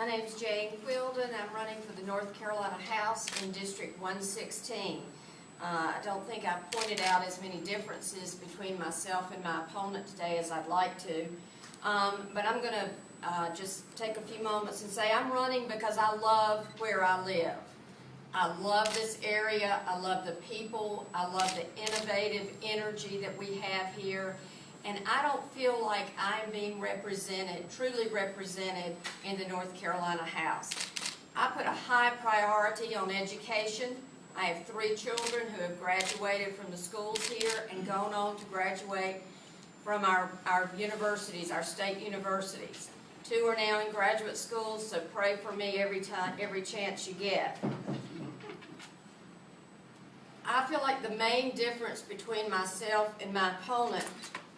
My name is Jane Whilden. I'm running for the North Carolina House in District 116. I don't think I've pointed out as many differences between myself and my opponent today as I'd like to. But I'm going to just take a few moments and say I'm running because I love where I live. I love this area. I love the people. I love the innovative energy that we have here. And I don't feel like I'm being represented, truly represented in the North Carolina House. I put a high priority on education. I have 3 children who have graduated from the schools here and gone on to graduate from our universities, our state universities. 2 are now in graduate schools, so pray for me every chance you get. I feel like the main difference between myself and my opponent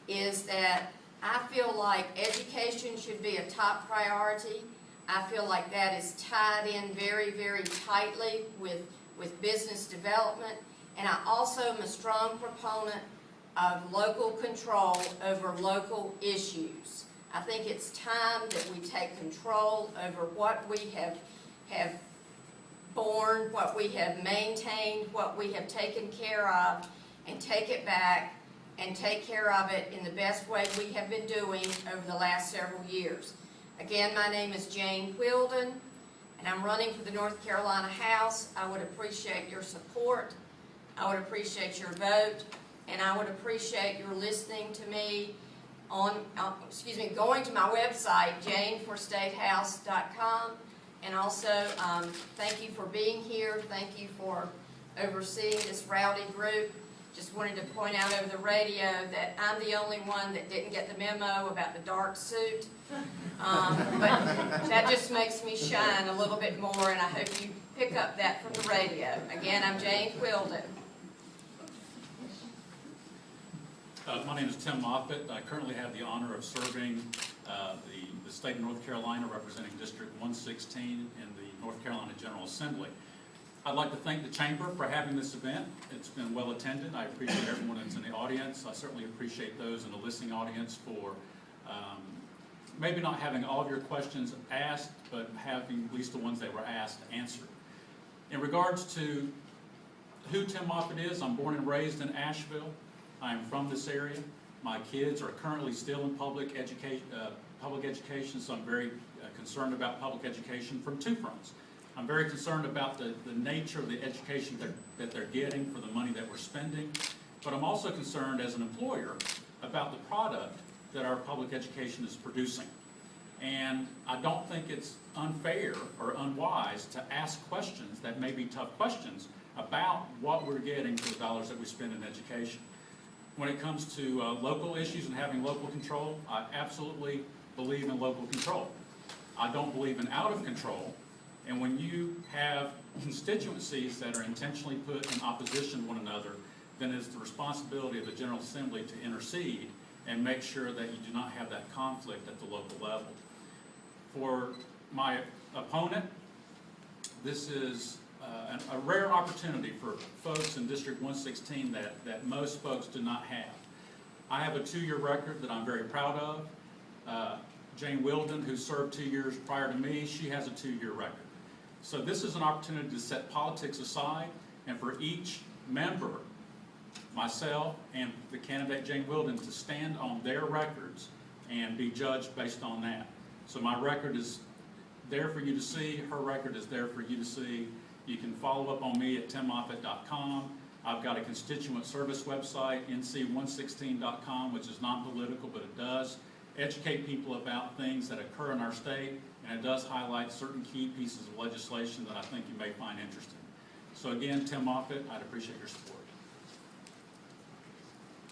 is that I feel like education should be a top priority. I feel like that is tied in very, very tightly with business development. And I also am a strong proponent of local control over local issues. I think it's time that we take control over what we have borne, what we have maintained, what we have taken care of, and take it back and take care of it in the best way we have been doing over the last several years. Again, my name is Jane Whilden, and I'm running for the North Carolina House. I would appreciate your support. I would appreciate your vote, and I would appreciate your listening to me going to my website, janeforstatehouse.com, and also thank you for being here. Thank you for overseeing this rowdy group. Just wanted to point out over the radio that I'm the only one that didn't get the memo about the dark suit. But that just makes me shine a little bit more, and I hope you pick up that from the radio. Again, I'm Jane Whilden. My name is Tim Moffitt. I currently have the honor of serving the state of North Carolina, representing District 116 in the North Carolina General Assembly. I'd like to thank the Chamber for having this event. It's been well attended. I appreciate everyone that's in the audience. I certainly appreciate those in the listening audience for maybe not having all of your questions asked, but having at least the ones that were asked answered. In regards to who Tim Moffitt is, I'm born and raised in Asheville. I'm from this area. My kids are currently still in public education, so I'm very concerned about public education from 2 fronts. I'm very concerned about the nature of the education that they're getting for the money that we're spending, but I'm also concerned as an employer about the product that our public education is producing. And I don't think it's unfair or unwise to ask questions that may be tough questions about what we're getting for the dollars that we spend in education. When it comes to local issues and having local control, I absolutely believe in local control. I don't believe in out of control. And when you have constituencies that are intentionally put in opposition to one another, then it's the responsibility of the General Assembly to intercede and make sure that you do not have that conflict at the local level. For my opponent, this is a rare opportunity for folks in District 116 that most folks do not have. I have a 2-year record that I'm very proud of. Jane Whilden, who served 2 years prior to me, she has a 2-year record. So this is an opportunity to set politics aside, and for each member, myself and the candidate Jane Whilden, to stand on their records and be judged based on that. So my record is there for you to see. Her record is there for you to see. You can follow up on me at timmoffitt.com. I've got a constituent service website, nc116.com, which is non-political, but it does educate people about things that occur in our state, and it does highlight certain key pieces of legislation that I think you may find interesting. So again, Tim Moffitt, I'd appreciate your support.